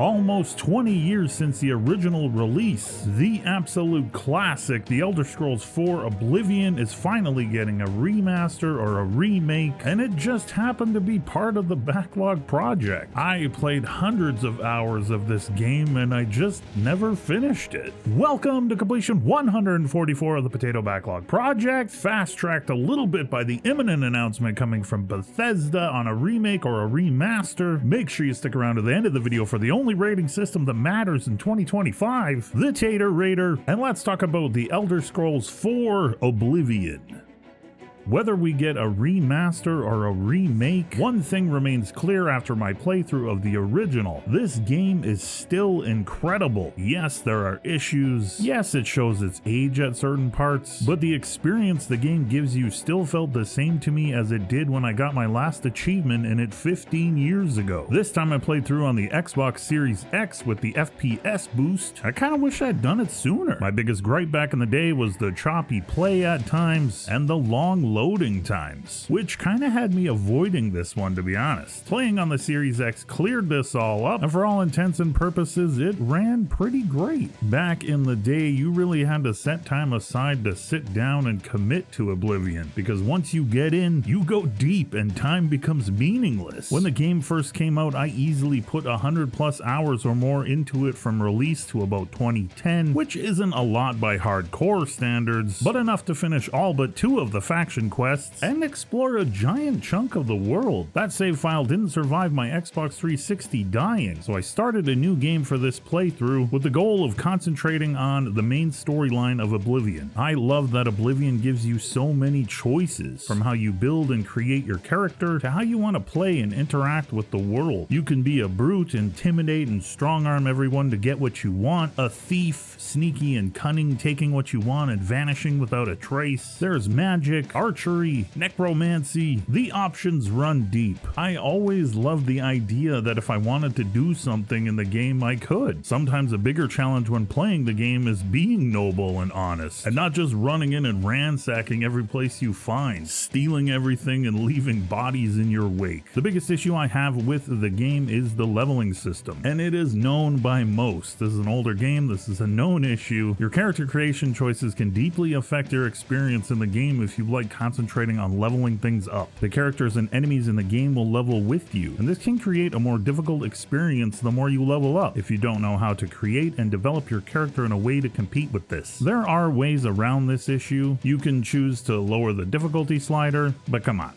Almost 20 years since the original release, the absolute classic, The Elder Scrolls 4 Oblivion is finally getting a remaster or a remake, and it just happened to be part of the Backlog project. I played hundreds of hours of this game and I just never finished it. Welcome to completion 144 of the Potato Backlog project, fast-tracked a little bit by the imminent announcement coming from Bethesda on a remake or a remaster. Make sure you stick around to the end of the video for the only rating system that matters in 2025, the Tater Raider, and let's talk about The Elder Scrolls 4 Oblivion. Whether we get a remaster or a remake, one thing remains clear after my playthrough of the original. This game is still incredible. Yes, there are issues. Yes, it shows its age at certain parts, but the experience the game gives you still felt the same to me as it did when I got my last achievement in it 15 years ago. This time I played through on the Xbox Series X with the FPS boost. I kinda wish I'd done it sooner. My biggest gripe back in the day was the choppy play at times and the long loading times, which kinda had me avoiding this one, to be honest. Playing on the Series X cleared this all up, and for all intents and purposes, it ran pretty great. Back in the day, you really had to set time aside to sit down and commit to Oblivion, because once you get in, you go deep and time becomes meaningless. When the game first came out, I easily put 100 plus hours or more into it from release to about 2010, which isn't a lot by hardcore standards, but enough to finish all but 2 of the faction quests and explore a giant chunk of the world. That save file didn't survive my Xbox 360 dying, so I started a new game for this playthrough with the goal of concentrating on the main storyline of Oblivion. I love that Oblivion gives you so many choices, from how you build and create your character to how you want to play and interact with the world. You can be a brute, intimidate and strong-arm everyone to get what you want, a thief, sneaky and cunning, taking what you want and vanishing without a trace. There's magic, archery, necromancy. The options run deep. I always loved the idea that if I wanted to do something in the game, I could. Sometimes a bigger challenge when playing the game is being noble and honest, and not just running in and ransacking every place you find, stealing everything and leaving bodies in your wake. The biggest issue I have with the game is the leveling system, and it is known by most. This is an older game, this is a known issue. Your character creation choices can deeply affect your experience in the game if you like concentrating on leveling things up. The characters and enemies in the game will level with you, and this can create a more difficult experience the more you level up if you don't know how to create and develop your character in a way to compete with this. There are ways around this issue. You can choose to lower the difficulty slider, but come on.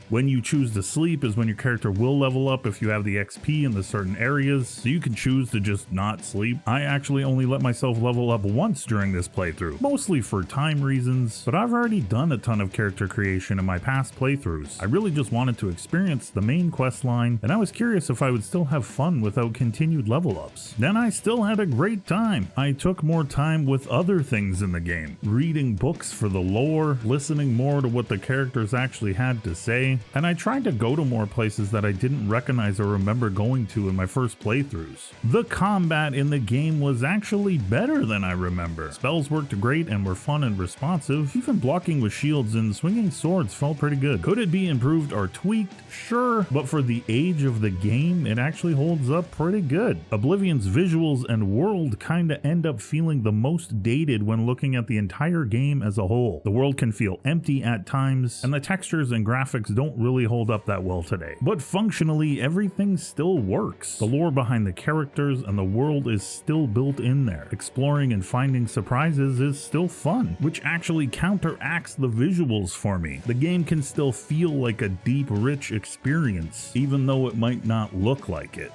When you choose to sleep is when your character will level up if you have the XP in the certain areas, so you can choose to just not sleep. I actually only let myself level up once during this playthrough, mostly for time reasons, but I've already done a ton of character creation in my past playthroughs. I really just wanted to experience the main quest line, and I was curious if I would still have fun without continued level ups. Then I still had a great time. I took more time with other things in the game, reading books for the lore, listening more to what the characters actually had to say, and I tried to go to more places that I didn't recognize or remember going to in my first playthroughs. The combat in the game was actually better than I remember. Spells worked great and were fun and responsive. Even blocking with shields and swinging swords felt pretty good. Could it be improved or tweaked? Sure, but for the age of the game, it actually holds up pretty good. Oblivion's visuals and world kinda end up feeling the most dated when looking at the entire game as a whole. The world can feel empty at times, and the textures and graphics don't really hold up that well today. But functionally, everything still works. The lore behind the characters and the world is still built in there. Exploring and finding surprises is still fun, which actually counteracts the visuals for me. The game can still feel like a deep, rich experience, even though it might not look like it,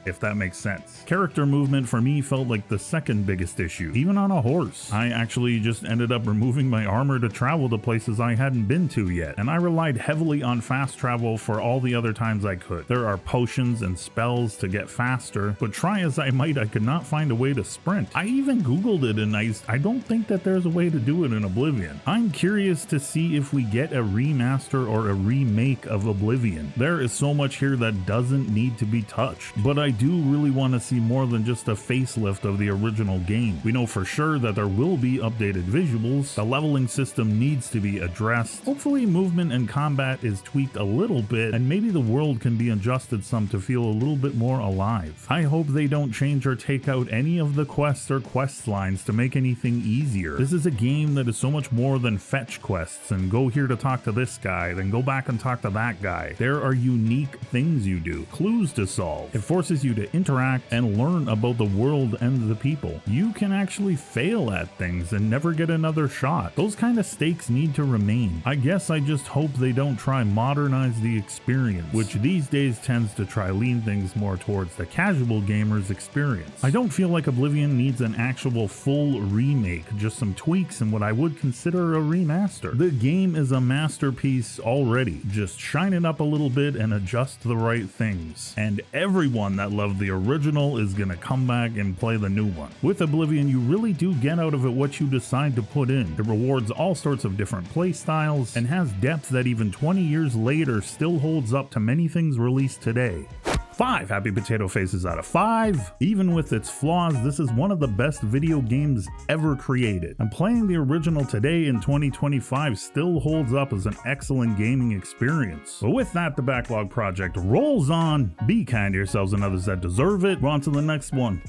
if that makes sense. Character movement for me felt like the second biggest issue, even on a horse. I actually just ended up removing my armor to travel to places I hadn't been to yet, and I relied heavily on fast travel for all the other times I could. There are potions and spells to get faster, but try as I might, I could not find a way to sprint. I even googled it and I don't think that there's a way to do it in Oblivion. I'm curious to see if we get a remaster or a remake of Oblivion. There is so much here that doesn't need to be touched, but I I do really want to see more than just a facelift of the original game. We know for sure that there will be updated visuals, the leveling system needs to be addressed, hopefully movement and combat is tweaked a little bit, and maybe the world can be adjusted some to feel a little bit more alive. I hope they don't change or take out any of the quests or quest lines to make anything easier. This is a game that is so much more than fetch quests and go here to talk to this guy, then go back and talk to that guy. There are unique things you do, clues to solve. It forces you to interact and learn about the world and the people. You can actually fail at things and never get another shot. Those kind of stakes need to remain. I guess I just hope they don't try modernize the experience, which these days tends to try lean things more towards the casual gamer's experience. I don't feel like Oblivion needs an actual full remake, just some tweaks and what I would consider a remaster. The game is a masterpiece already. Just shine it up a little bit and adjust the right things. And everyone that loved the original is gonna come back and play the new one. With Oblivion, you really do get out of it what you decide to put in. It rewards all sorts of different play styles and has depth that even 20 years later still holds up to many things released today. 5 happy potato faces out of 5. Even with its flaws, this is one of the best video games ever created. And playing the original today in 2025 still holds up as an excellent gaming experience. But with that, the Backlog project rolls on. Be kind to yourselves and others that deserve it. We're on to the next one.